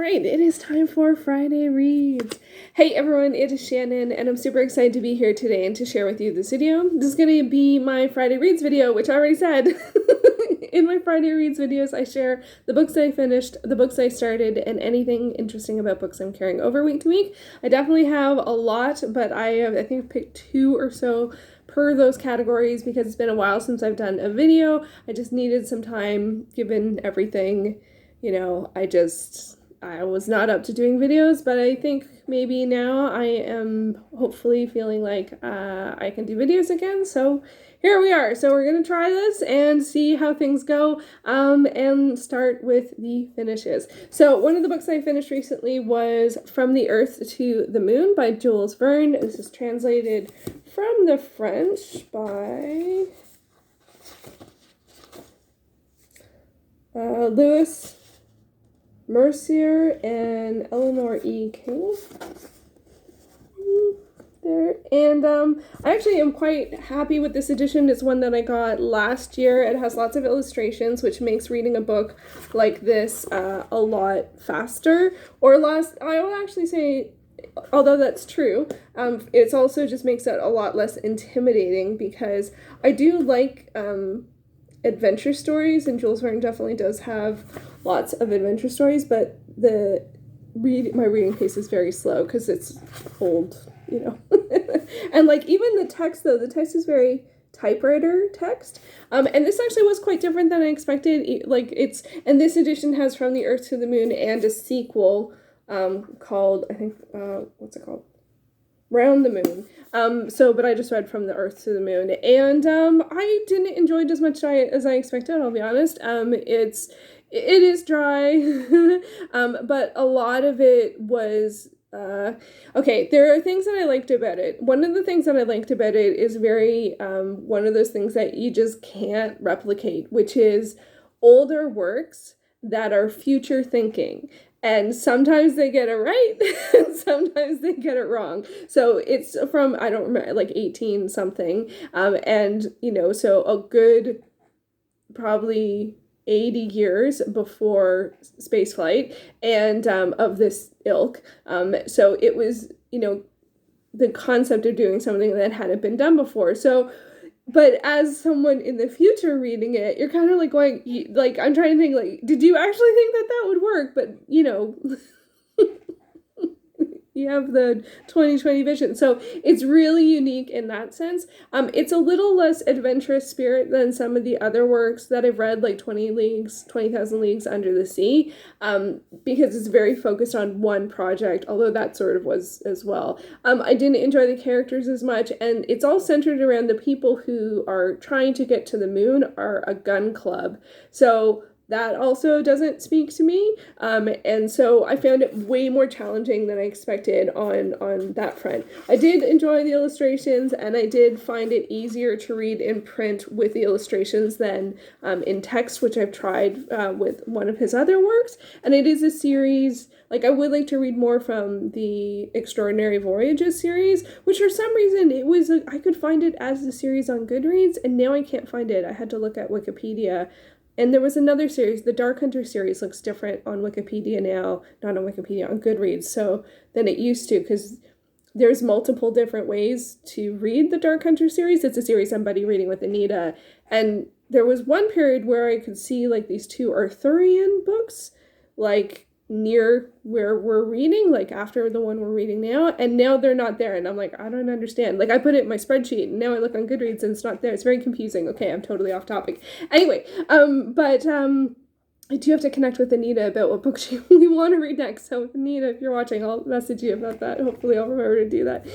right, it is time for Friday Reads. Hey everyone, it is Shannon, and I'm super excited to be here today and to share with you this video. This is going to be my Friday Reads video, which I already said. In my Friday Reads videos, I share the books I finished, the books I started, and anything interesting about books I'm carrying over week to week. I definitely have a lot, but I think picked 2 or so per those categories because it's been a while since I've done a video. I just needed some time given everything. You know, I was not up to doing videos, but I think maybe now I am hopefully feeling like I can do videos again. So here we are. So we're going to try this and see how things go and start with the finishes. So one of the books I finished recently was From the Earth to the Moon by Jules Verne. This is translated from the French by Louis Mercier and Eleanor E. King. There. And I actually am quite happy with this edition. It's one that I got last year. It has lots of illustrations, which makes reading a book like this a lot faster. I will actually say, although that's true, it's also just makes it a lot less intimidating because I do like adventure stories, and Jules Verne definitely does have lots of adventure stories, but my reading pace is very slow because it's old, you know. And like even the text though, the text is very typewriter text, and this actually was quite different than I expected. And this edition has From the Earth to the Moon and a sequel called, I think, what's it called? Round the Moon. But I just read From the Earth to the Moon, and I didn't enjoy it as much as I expected, I'll be honest. It is dry, but a lot of it was, okay, there are things that I liked about it. One of the things that I liked about it is very, one of those things that you just can't replicate, which is older works that are future thinking. And sometimes they get it right, and sometimes they get it wrong. So it's from, I don't remember, like 18 something. And, you know, so a good probably 80 years before spaceflight and of this ilk. So it was, you know, the concept of doing something that hadn't been done before. So, but as someone in the future reading it, you're kind of like going, like, I'm trying to think, like, did you actually think that would work? But, you know, you have the 2020 vision. So it's really unique in that sense. It's a little less adventurous spirit than some of the other works that I've read, like 20,000 Leagues Under the Sea, because it's very focused on one project, although that sort of was as well. I didn't enjoy the characters as much, and it's all centered around the people who are trying to get to the moon are a gun club. So that also doesn't speak to me, and so I found it way more challenging than I expected on that front. I did enjoy the illustrations, and I did find it easier to read in print with the illustrations than in text, which I've tried with one of his other works, and it is a series. Like, I would like to read more from the Extraordinary Voyages series, which for some reason I could find it as a series on Goodreads, and now I can't find it. I had to look at Wikipedia. And there was another series, the Dark Hunter series looks different on Wikipedia now, not on Wikipedia, on Goodreads, so than it used to, because there's multiple different ways to read the Dark Hunter series. It's a series I'm buddy reading with Anita, and there was one period where I could see like these 2 Arthurian books, like near where we're reading, like after the one we're reading now, and now they're not there, and I'm like, I don't understand. Like, I put it in my spreadsheet, and now I look on Goodreads and it's not there. It's very confusing. Okay, I'm totally off topic. Anyway, I do have to connect with Anita about what book we want to read next. So Anita, if you're watching, I'll message you about that. Hopefully I'll remember to do that.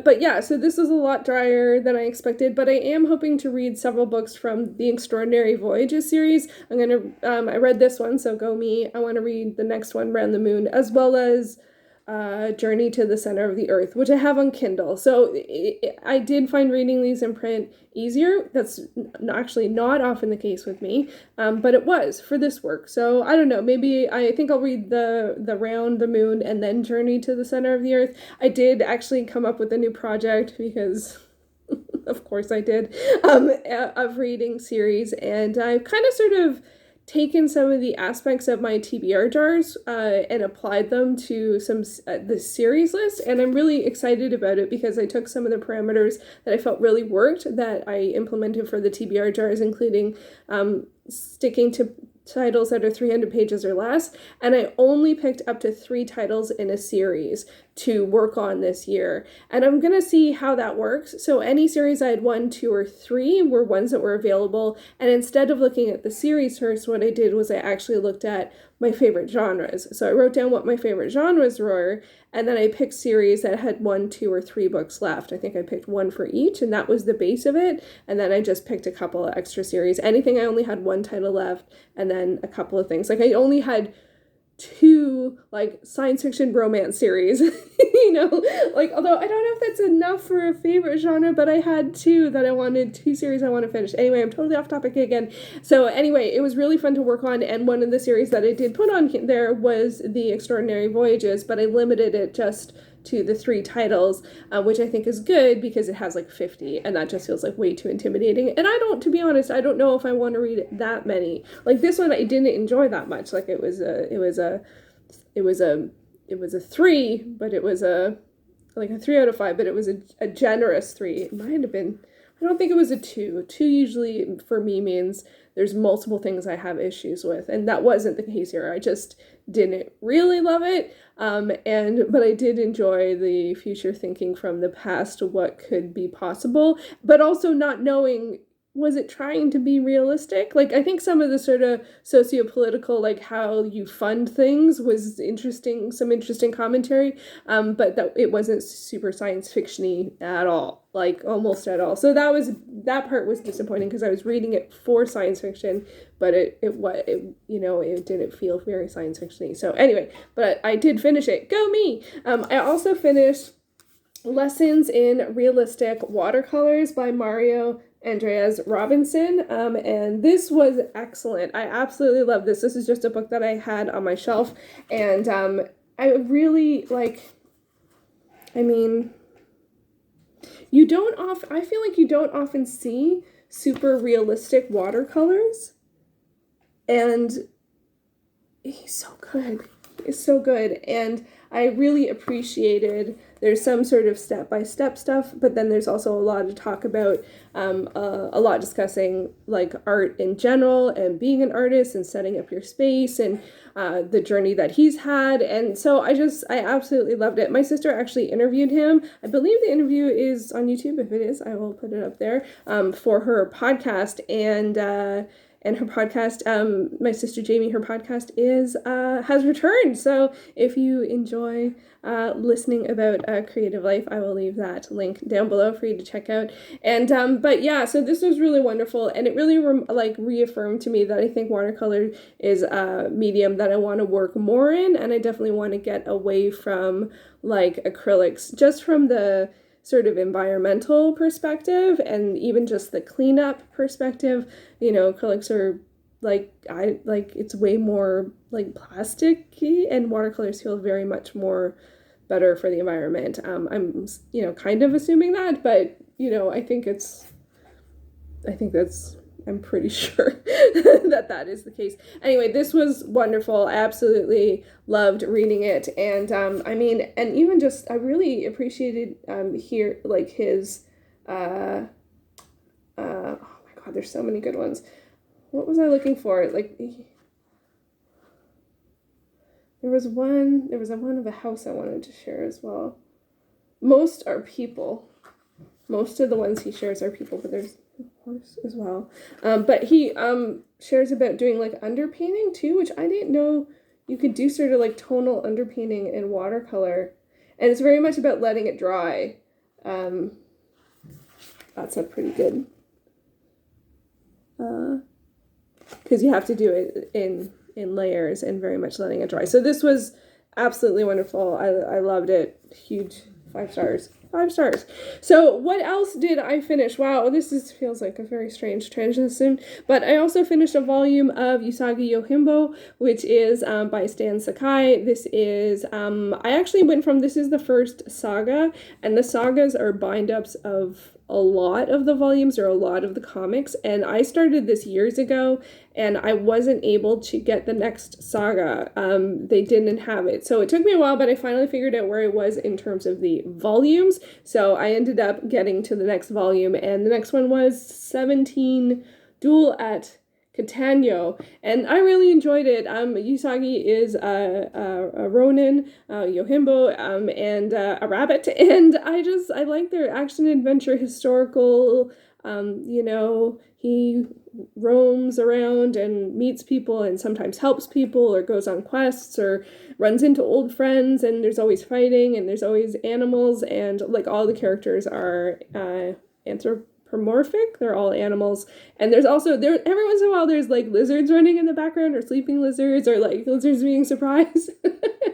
But yeah, so this was a lot drier than I expected, but I am hoping to read several books from the Extraordinary Voyages series. I read this one, so go me. I want to read the next one, Round the Moon, as well as Journey to the Center of the Earth, which I have on Kindle. So I did find reading these in print easier. That's actually not often the case with me, but it was for this work. So I don't know, maybe I think I'll read the Round the Moon and then Journey to the Center of the Earth. I did actually come up with a new project because of course I did, of reading series, and I've kind of sort of taken some of the aspects of my TBR jars and applied them to some the series list, and I'm really excited about it because I took some of the parameters that I felt really worked that I implemented for the TBR jars, including sticking to titles that are 300 pages or less, and I only picked up to 3 titles in a series to work on this year, and I'm gonna see how that works. So any series I had 1, 2, or 3 were ones that were available, and instead of looking at the series first, what I did was I actually looked at my favorite genres. So I wrote down what my favorite genres were, and then I picked series that had 1, 2, or 3 books left. I think I picked 1 for each, and that was the base of it. And then I just picked a couple of extra series. Anything I only had 1 title left, and then a couple of things. Like I only had 2 like science fiction romance series, you know, like, although I don't know if that's enough for a favorite genre, but I had 2 that I wanted, 2 series I want to finish. Anyway, I'm totally off topic again. So anyway, it was really fun to work on, and one of the series that I did put on there was The Extraordinary Voyages, but I limited it just to the 3 titles, which I think is good because it has like 50, and that just feels like way too intimidating. And to be honest, I don't know if I want to read that many. Like this one, I didn't enjoy that much. Like it was a 3, but it was like a 3 out of 5, but it was a generous 3. It might have been, I don't think it was a 2. 2 usually for me means there's multiple things I have issues with, and that wasn't the case here. I just didn't really love it, but I did enjoy the future thinking from the past to what could be possible, but also not knowing, was it trying to be realistic? Like, I think some of the sort of socio-political, like how you fund things was interesting, some interesting commentary, but that it wasn't super science fiction-y at all, like almost at all. So that part was disappointing because I was reading it for science fiction, but it didn't feel very science fiction-y. So anyway, but I did finish it. Go me! I also finished Lessons in Realistic Watercolors by Mario Andreas Robinson, and this was excellent. I absolutely love this. This is just a book that I had on my shelf, and I really I mean, I feel like you don't often see super realistic watercolors, and he's so good. It's so good, and I really appreciated, there's some sort of step-by-step stuff, but then there's also a lot to talk about, a lot discussing like art in general and being an artist and setting up your space and the journey that he's had. And so I absolutely loved it. My sister actually interviewed him. I believe the interview is on YouTube. If it is, I will put it up there, for her podcast. And her podcast, my sister Jamie, her podcast has returned. So if you enjoy listening about creative life, I will leave that link down below for you to check out. And but yeah, so this was really wonderful, and it really reaffirmed to me that I think watercolor is a medium that I want to work more in, and I definitely want to get away from like acrylics, just from the sort of environmental perspective and even just the cleanup perspective. You know, acrylics are it's way more like plasticky, and watercolors feel very much more better for the environment. I'm kind of assuming that, but I'm pretty sure that is the case. Anyway, this was wonderful. I absolutely loved reading it, and and even just I really appreciated his oh my god, there's so many good ones. What was I looking for? There was one of a house I wanted to share as well. Most are people. Most of the ones he shares are people, but there's a horse as well. But he shares about doing like underpainting too, which I didn't know you could do sort of like tonal underpainting in watercolor. And it's very much about letting it dry. That's a pretty good, because you have to do it in layers and very much letting it dry. So this was absolutely wonderful. I loved it. Huge 5 stars. 5 stars. So what else did I finish? Wow, feels like a very strange transition. But I also finished a volume of Usagi Yojimbo, which is by Stan Sakai. This is, I actually went from, this is the first saga, and the sagas are bind-ups of a lot of the volumes or a lot of the comics, and I started this years ago, and I wasn't able to get the next saga. They didn't have it, so it took me a while, but I finally figured out where I was in terms of the volumes, so I ended up getting to the next volume, and the next one was 17 Duel at Kitanoji, and I really enjoyed it. Usagi is a Ronin, Yojimbo, and a rabbit, and I like their action adventure historical. He roams around and meets people and sometimes helps people or goes on quests or runs into old friends, and there's always fighting and there's always animals, and like all the characters are anthropomorphic. They're all animals, and there's also every once in a while there's like lizards running in the background, or sleeping lizards, or like lizards being surprised.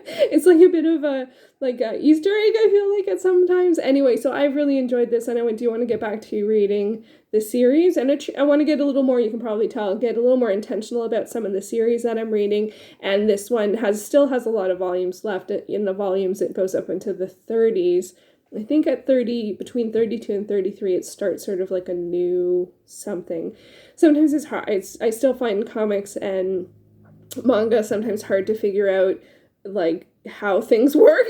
It's like a bit of a Easter egg, I feel like, at sometimes. Anyway, so I've really enjoyed this, and I do want to get back to reading the series, and I want to get a little more, you can probably tell, get a little more intentional about some of the series that I'm reading, and this one still has a lot of volumes left. In the volumes, it goes up into the 30s. I think at between 32 and 33, it starts sort of like a new something. Sometimes it's hard. I still find comics and manga sometimes hard to figure out, like, how things work.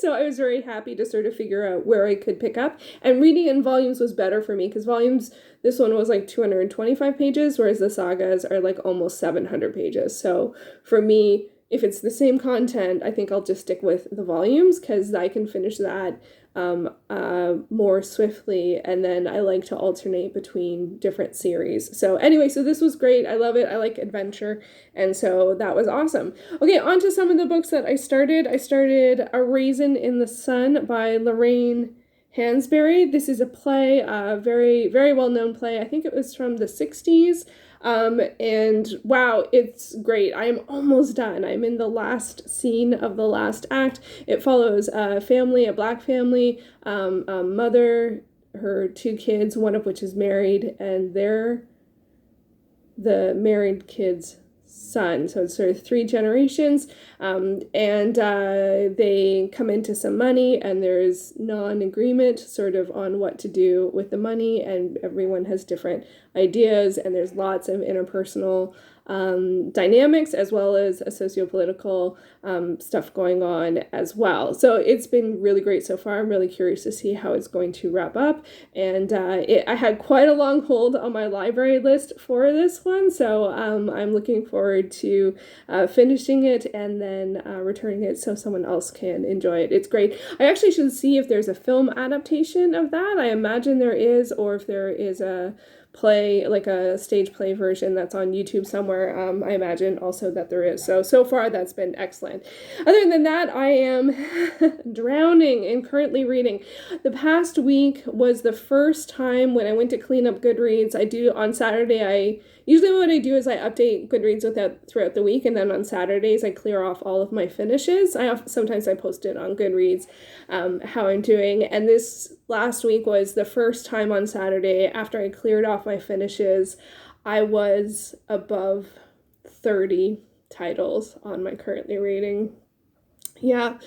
So I was very happy to sort of figure out where I could pick up. And reading in volumes was better for me, because volumes, this one was like 225 pages, whereas the sagas are like almost 700 pages. So for me, if it's the same content, I think I'll just stick with the volumes, because I can finish that more swiftly, and then I like to alternate between different series. So anyway, so this was great. I love it. I like adventure, and so that was awesome. Okay, on to some of the books that I started. I started A Raisin in the Sun by Lorraine Hansberry. This is a play, very, very well-known play. I think it was from the 60s. And wow, it's great. I am almost done. I'm in the last scene of the last act. It follows a family, a Black family, a mother, her 2 kids, one of which is married, and they're the married kid's son. So it's sort of 3 generations, and they come into some money, and there's non-agreement sort of on what to do with the money, and everyone has different ideas, and there's lots of interpersonal dynamics, as well as a socio-political stuff going on as well. So it's been really great so far. I'm really curious to see how it's going to wrap up. And I had quite a long hold on my library list for this one, so I'm looking forward to finishing it and then returning it so someone else can enjoy it. It's great. I actually should see if there's a film adaptation of that. I imagine there is, or if there is a play, like a stage play version that's on YouTube somewhere. I imagine also that there is. So far that's been excellent. Other than that, I am drowning in currently reading. The past week was the first time when I went to clean up Goodreads. On Saturday, usually what I do is I update Goodreads throughout the week, and then on Saturdays I clear off all of my finishes. Sometimes I post it on Goodreads, how I'm doing, and this last week was the first time on Saturday, after I cleared off my finishes, I was above 30 titles on my currently reading. Yeah.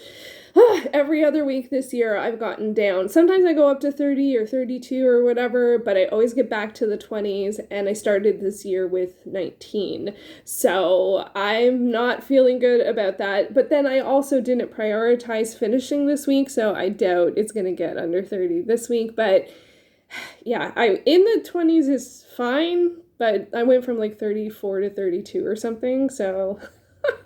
Every other week this year I've gotten down. Sometimes I go up to 30 or 32 or whatever, but I always get back to the 20s, and I started this year with 19. So I'm not feeling good about that. But then I also didn't prioritize finishing this week, so I doubt it's going to get under 30 this week. But yeah, in the 20s is fine, but I went from like 34 to 32 or something, so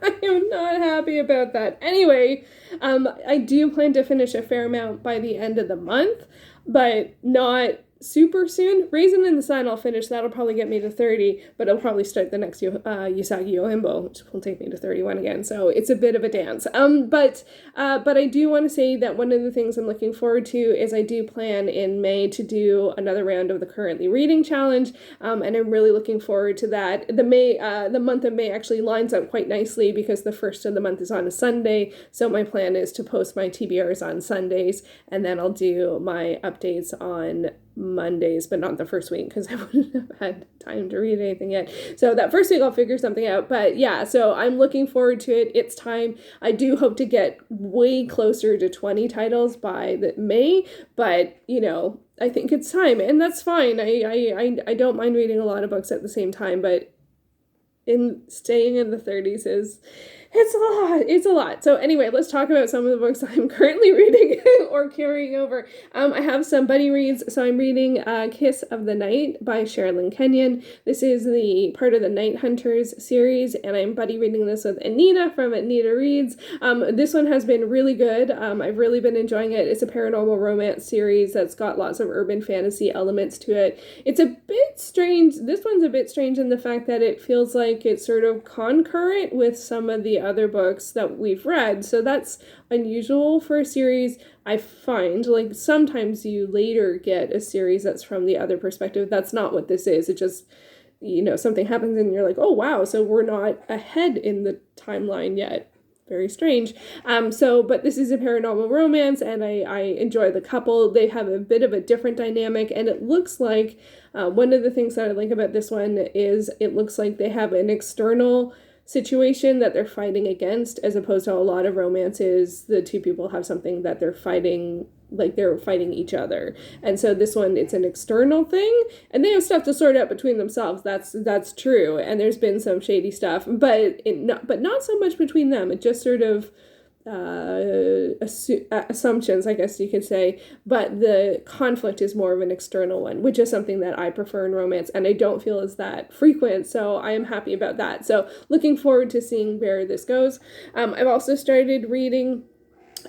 I am not happy about that. Anyway, I do plan to finish a fair amount by the end of the month, but not super soon. Raisin in the Sun I'll finish. That'll probably get me to 30, but I'll probably start the next Usagi Yojimbo, which will take me to 31 again. So it's a bit of a dance. But I do want to say that one of the things I'm looking forward to is I do plan in May to do another round of the Currently Reading Challenge, and I'm really looking forward to that. The month of May actually lines up quite nicely because the first of the month is on a Sunday. So my plan is to post my TBRs on Sundays, and then I'll do my updates on Mondays, but not the first week because I wouldn't have had time to read anything yet. So that first week I'll figure something out. But yeah, so I'm looking forward to it. It's time. I do hope to get way closer to 20 titles by May, but I think it's time, and that's fine. I don't mind reading a lot of books at the same time, but in staying in the 30s is it's a lot. It's a lot. So anyway, let's talk about some of the books I'm currently reading or carrying over. I have some buddy reads. So I'm reading Kiss of the Night by Sherrilyn Kenyon. This is the part of the Night Hunters series, and I'm buddy reading this with Anita from Anita Reads. This one has been really good. I've really been enjoying it. It's a paranormal romance series that's got lots of urban fantasy elements to it. It's a bit strange. This one's a bit strange in the fact that it feels like it's sort of concurrent with some of the other books that we've read. So that's unusual for a series. I find, like, sometimes you later get a series that's from the other perspective. That's not what this is. It just, something happens and you're like, oh wow, so we're not ahead in the timeline yet. Very strange. But this is a paranormal romance, and I enjoy the couple. They have a bit of a different dynamic, and it looks like one of the things that I like about this one is it looks like they have an external situation that they're fighting against, as opposed to a lot of romances, the two people have something that they're fighting, like they're fighting each other. And so this one, it's an external thing, and they have stuff to sort out between themselves. That's true, and there's been some shady stuff, but not so much between them. It just sort of assumptions, I guess you could say, but the conflict is more of an external one, which is something that I prefer in romance, and I don't feel is that frequent, so I am happy about that. So looking forward to seeing where this goes. I've also started reading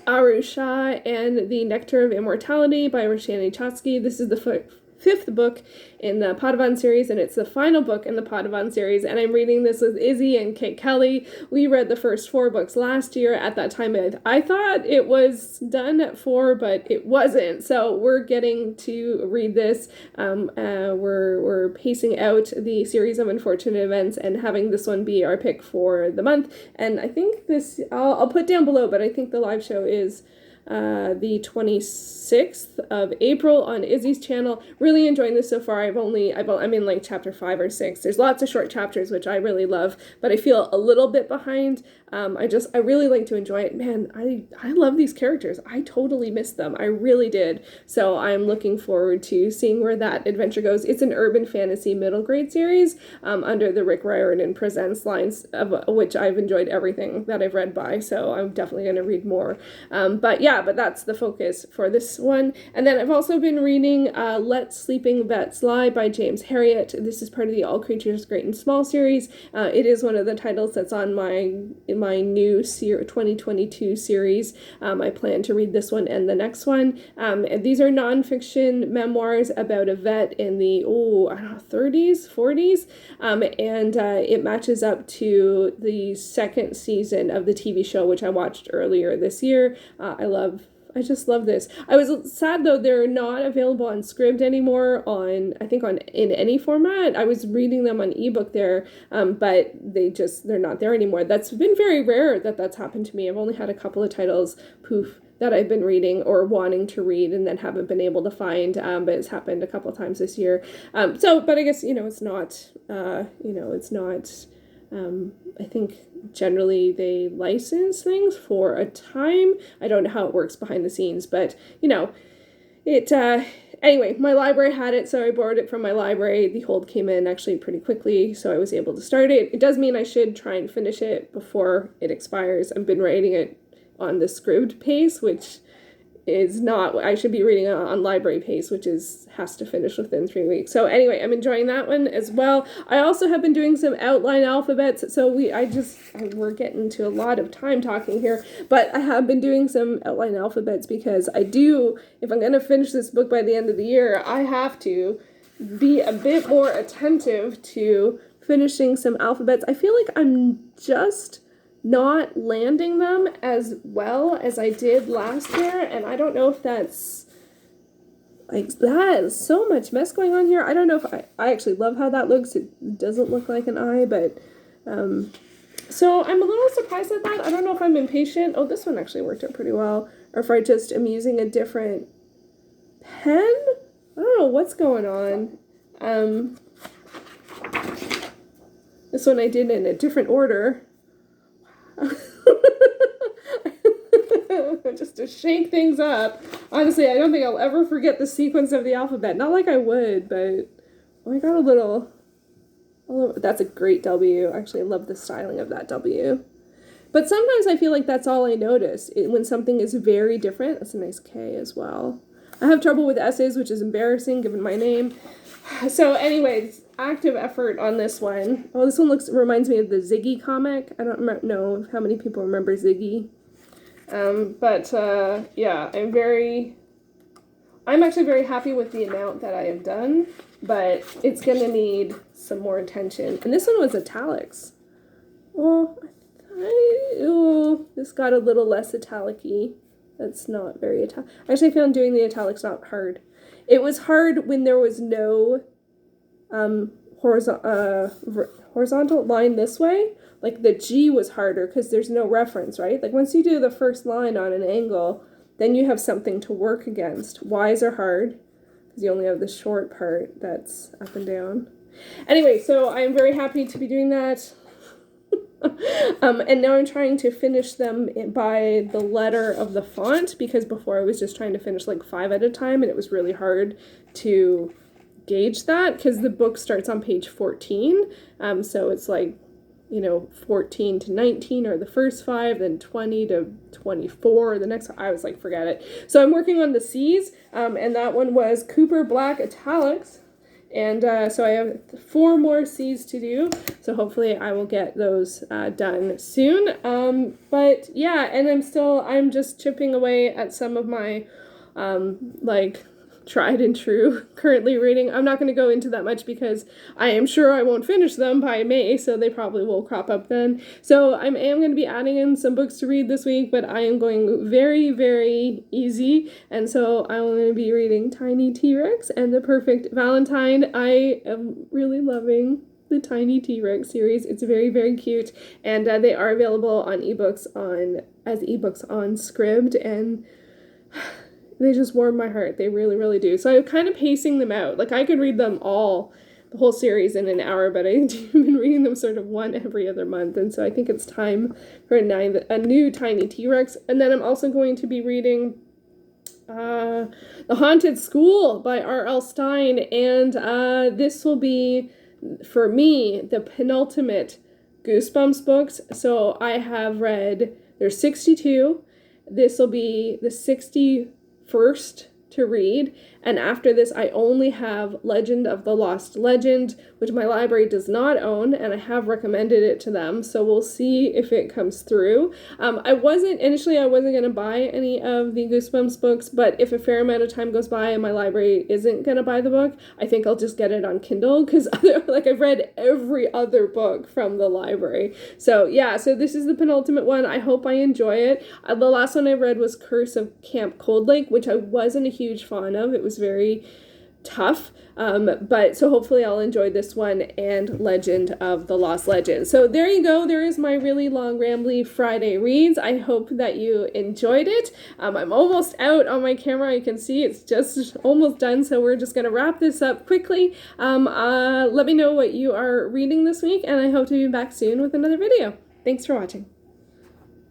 Shah and the Nectar of Immortality by Roshani Chatsky. This is the fifth book in the Padavon series, and it's the final book in the Padavon series, and I'm reading this with Izzy and Kate Kelly. We read the first 4 books last year. At that time, I thought it was done at 4, but it wasn't, so we're getting to read this. We're pacing out the series of unfortunate events and having this one be our pick for the month, and I think this, I'll put down below, but I think the live show is the 26th of April on Izzy's channel. Really enjoying this so far. I'm in like chapter 5 or 6. There's lots of short chapters, which I really love, but I feel a little bit behind. I really like to enjoy it. Man, I love these characters. I totally missed them. I really did. So I'm looking forward to seeing where that adventure goes. It's an urban fantasy middle grade series under the Rick Riordan Presents lines, of which I've enjoyed everything that I've read by, so I'm definitely going to read more. But that's the focus for this one. And then I've also been reading Let Sleeping Vets Lie by James Herriot. This is part of the All Creatures Great and Small series. It is one of the titles that's on my new 2022 series. I plan to read this one and the next one. These are nonfiction memoirs about a vet in the 30s, 40s, and it matches up to the second season of the TV show, which I watched earlier this year. I just love this. I was sad though they're not available on Scribd anymore in any format. I was reading them on ebook there, but they're not there anymore. That's been very rare that happened to me. I've only had a couple of titles that I've been reading or wanting to read and then haven't been able to find, but it's happened a couple of times this year. But I guess, it's not, I think generally they license things for a time. I don't know how it works behind the scenes, but anyway, my library had it, so I borrowed it from my library. The hold came in actually pretty quickly, so I was able to start it. It does mean I should try and finish it before it expires. I've been writing it on the Scribd pace, which is not, I should be reading it on library pace, which has to finish within 3 weeks. So anyway, I'm enjoying that one as well. I also have been doing some outline alphabets, so we're getting to a lot of time talking here, but I have been doing some outline alphabets because if I'm going to finish this book by the end of the year, I have to be a bit more attentive to finishing some alphabets. I feel like I'm just not landing them as well as I did last year, and I don't know if that's like that is so much mess going on here. I don't know if I actually love how that looks. It doesn't look like an eye, but so I'm a little surprised at that. I don't know if I'm impatient. Oh, this one actually worked out pretty well, or if I just am using a different pen. I don't know what's going on. This one I did in a different order. just to shake things up. Honestly, I don't think I'll ever forget the sequence of the alphabet. Not like I would, but I got a little, that's a great W. Actually, I love the styling of that W. But sometimes I feel like that's all I notice. When something is very different, that's a nice K as well. I have trouble with S's, which is embarrassing given my name. So anyways, active effort on this one. Oh, this one reminds me of the Ziggy comic. I don't know how many people remember Ziggy. Yeah, I'm actually very happy with the amount that I have done, but it's going to need some more attention. And this one was italics. Well, this got a little less italic-y. That's not very italic. Actually, I found doing the italics not hard. It was hard when there was no horizontal line this way. Like the G was harder because there's no reference, right? Like once you do the first line on an angle, then you have something to work against. Y's are hard because you only have the short part that's up and down. Anyway, so I'm very happy to be doing that. And now I'm trying to finish them by the letter of the font, because before I was just trying to finish like 5 at a time, and it was really hard to gauge that because the book starts on page 14. So it's like, 14 to 19 are the first 5, then 20 to 24 the next. I was like, forget it. So I'm working on the C's, and that one was Cooper Black italics. And so I have 4 more C's to do, so hopefully I will get those done soon. But yeah, and I'm just chipping away at some of my tried and true currently reading. I'm not going to go into that much because I am sure I won't finish them by May, so they probably will crop up then. So I am going to be adding in some books to read this week, but I am going very, very easy, and so I'm going to be reading Tiny T-Rex and The Perfect Valentine. I am really loving the Tiny T-Rex series. It's very, very cute, and they are available on ebooks as ebooks on Scribd, and they just warm my heart. They really, really do. So I'm kind of pacing them out. Like I could read them all, the whole series in an hour, but I've been reading them sort of one every other month. And so I think it's time for a new Tiny T-Rex. And then I'm also going to be reading The Haunted School by R.L. Stine. And this will be, for me, the penultimate Goosebumps books. So I have read, there's 62. This will be the 61st to read, and after this I only have Legend of the Lost Legend, which my library does not own, and I have recommended it to them, so we'll see if it comes through. Initially I wasn't going to buy any of the Goosebumps books, but if a fair amount of time goes by and my library isn't going to buy the book, I think I'll just get it on Kindle, because I've read every other book from the library. So yeah, so this is the penultimate one. I hope I enjoy it. The last one I read was Curse of Camp Cold Lake, which I wasn't a huge fan of. It was very tough, but so hopefully I'll enjoy this one and Legend of the Lost Legend. So there you go. There is my really long rambly Friday reads. I hope that you enjoyed it. I'm almost out on my camera. You can see it's just almost done, so we're just gonna wrap this up quickly. Let me know what you are reading this week, and I hope to be back soon with another video. Thanks for watching.